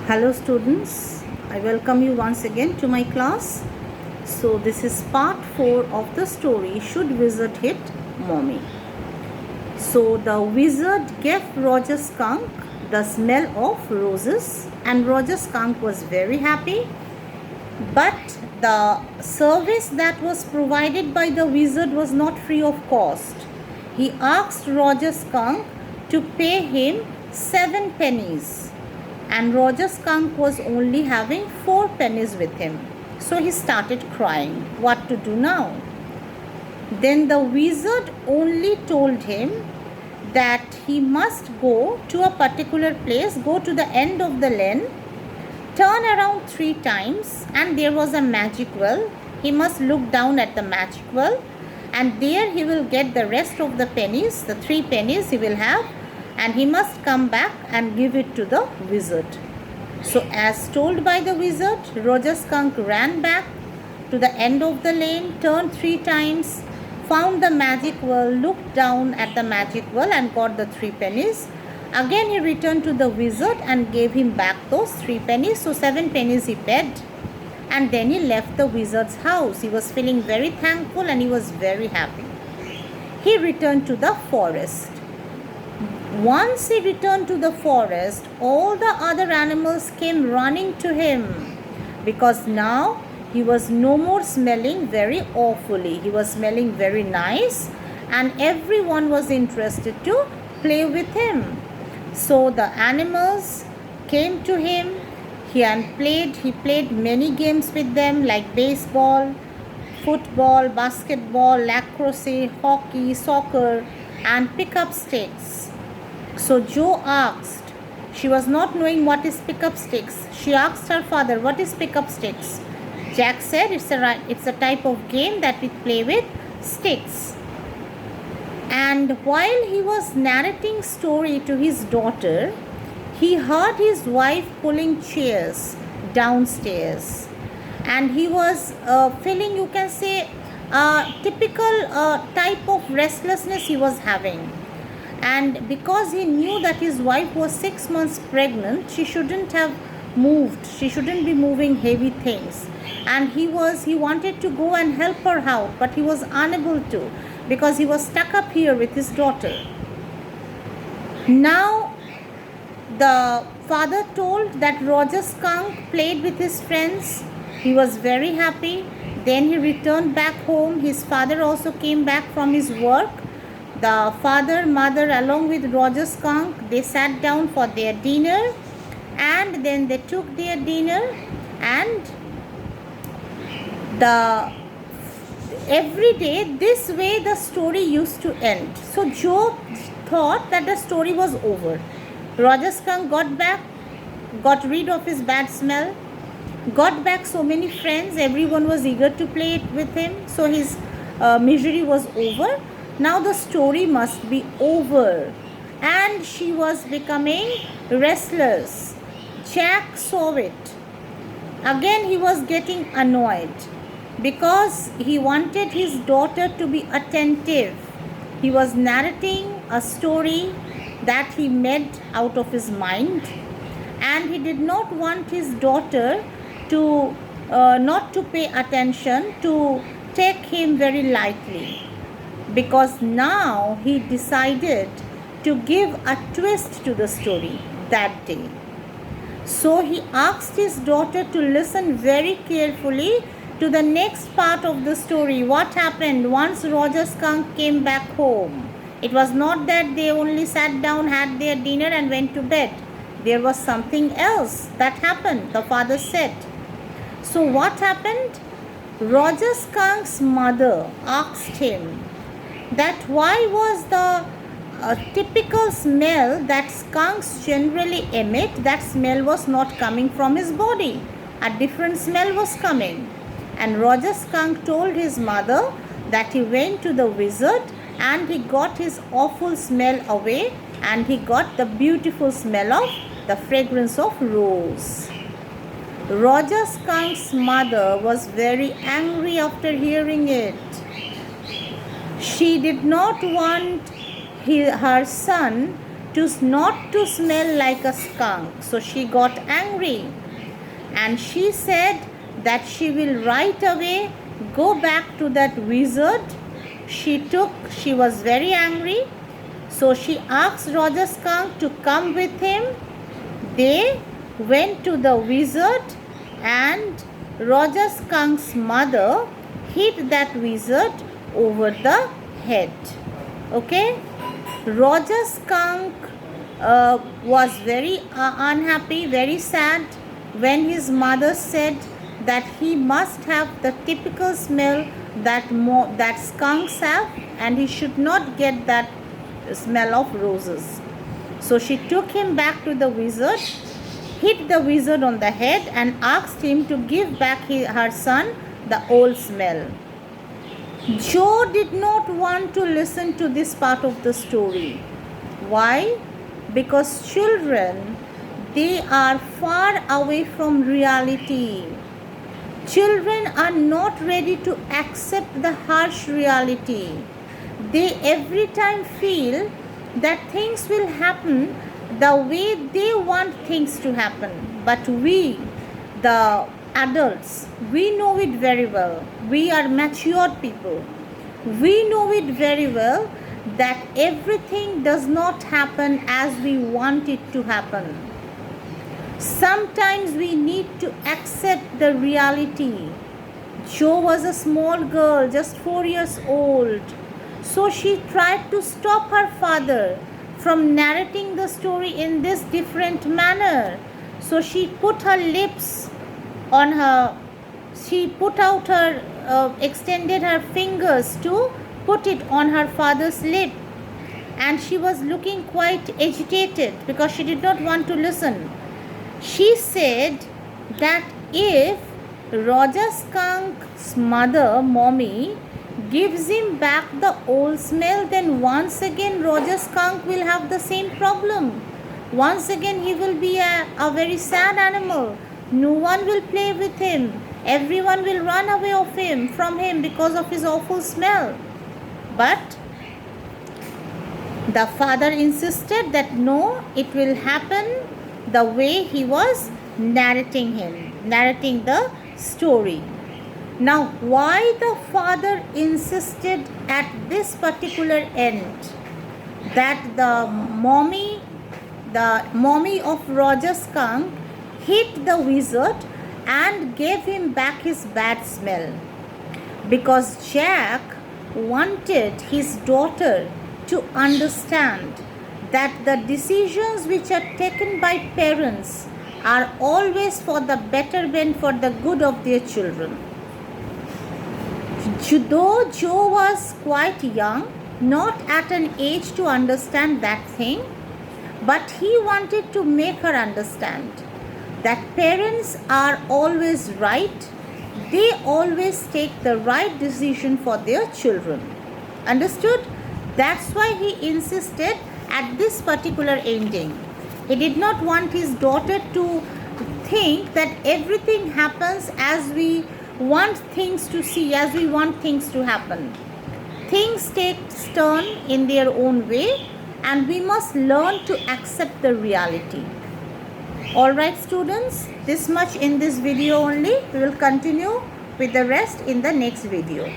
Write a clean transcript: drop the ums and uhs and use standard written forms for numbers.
Hello students, I welcome you once again to my class. So this is part 4 of the story Should Wizard Hit Mommy? So the wizard gave Roger Skunk the smell of roses and Roger Skunk was very happy. But the service that was provided by the wizard was not free of cost. He asked Roger Skunk to pay him 7 pennies. And Roger Skunk was only having 4 pennies with him. So he started crying. What to do now? Then the wizard only told him that he must go to a particular place, go to the end of the lane, turn around 3 times, and there was a magic well. He must look down at the magic well, and there he will get the rest of the pennies, the 3 pennies he will have, and he must come back and give it to the wizard. So as told by the wizard, Roger Skunk ran back to the end of the lane, turned 3 times, found the magic well, looked down at the magic well and got the 3 pennies. Again he returned to the wizard and gave him back those 3 pennies. So 7 pennies he paid, and then he left the wizard's house. He was feeling very thankful and he was very happy. He returned to the forest. Once he returned to the forest, all the other animals came running to him because now he was no more smelling very awfully. He was smelling very nice and everyone was interested to play with him. So the animals came to him. He played many games with them like baseball, football, basketball, lacrosse, hockey, soccer, and pick-up sticks. So Jo asked, she was not knowing what is pick-up sticks. She asked her father, what is pick-up sticks? Jack said it's a type of game that we play with sticks. And while he was narrating story to his daughter, he heard his wife pulling chairs downstairs. And he was feeling, you can say, a typical type of restlessness he was having. And because he knew that his wife was 6 months pregnant, she shouldn't have moved. She shouldn't be moving heavy things. And he wanted to go and help her out, but he was unable to because he was stuck up here with his daughter. Now, the father told that Roger Skunk played with his friends. He was very happy. Then he returned back home. His father also came back from his work. The father, mother, along with Roger Skunk, they sat down for their dinner, and then they took their dinner, and every day this way the story used to end. So Jo thought that the story was over. Roger Skunk got rid of his bad smell, got back so many friends, everyone was eager to play it with him, so his misery was over. Now the story must be over, and she was becoming restless. Jack saw it. Again he was getting annoyed because he wanted his daughter to be attentive. He was narrating a story that he made out of his mind, and he did not want his daughter to not to pay attention, to take him very lightly. Because now he decided to give a twist to the story that day. So he asked his daughter to listen very carefully to the next part of the story. What happened once Roger Skunk came back home? It was not that they only sat down, had their dinner and went to bed. There was something else that happened, the father said. So what happened? Roger Skunk's mother asked him that why was the typical smell that skunks generally emit, that smell was not coming from his body. A different smell was coming. And Roger Skunk told his mother that he went to the wizard and he got his awful smell away, and he got the beautiful smell of the fragrance of rose. Roger Skunk's mother was very angry after hearing it. She did not want her son not to smell like a skunk. So she got angry, and she said that she will right away go back to that wizard. She was very angry, so she asked Roger Skunk to come with him. They went to the wizard, and Roger Skunk's mother hit that wizard over the head. Okay? Roger Skunk was very unhappy, very sad when his mother said that he must have the typical smell that skunks have, and he should not get that smell of roses. So she took him back to the wizard, hit the wizard on the head, and asked him to give back her son the old smell. Joe did not want to listen to this part of the story. Why? Because children, they are far away from reality. Children are not ready to accept the harsh reality. They every time feel that things will happen the way they want things to happen. But we, the adults, we know it very well. We are matured people. We know it very well that everything does not happen as we want it to happen. Sometimes we need to accept the reality. Jo was a small girl, just 4 years old. So she tried to stop her father from narrating the story in this different manner. So she put her lips on her, she put out her, extended her fingers to put it on her father's lip. And she was looking quite agitated because she did not want to listen. She said that if Roger Skunk's mother, mommy, gives him back the old smell, then once again Roger Skunk will have the same problem. Once again he will be a very sad animal. No one will play with him. Everyone will run away from him because of his awful smell. But the father insisted that no, it will happen the way he was narrating the story. Now, why the father insisted at this particular end that the mommy of Roger Skunk hit the wizard and gave him back his bad smell? Because Jack wanted his daughter to understand that the decisions which are taken by parents are always for the betterment, for the good of their children. Though Joe was quite young, not at an age to understand that thing, but he wanted to make her understand that parents are always right. They always take the right decision for their children. Understood? That's why he insisted at this particular ending. He did not want his daughter to think that everything happens as we want things to see, as we want things to happen. Things take turn in their own way, and we must learn to accept the reality. Alright students, this much in this video only. We will continue with the rest in the next video.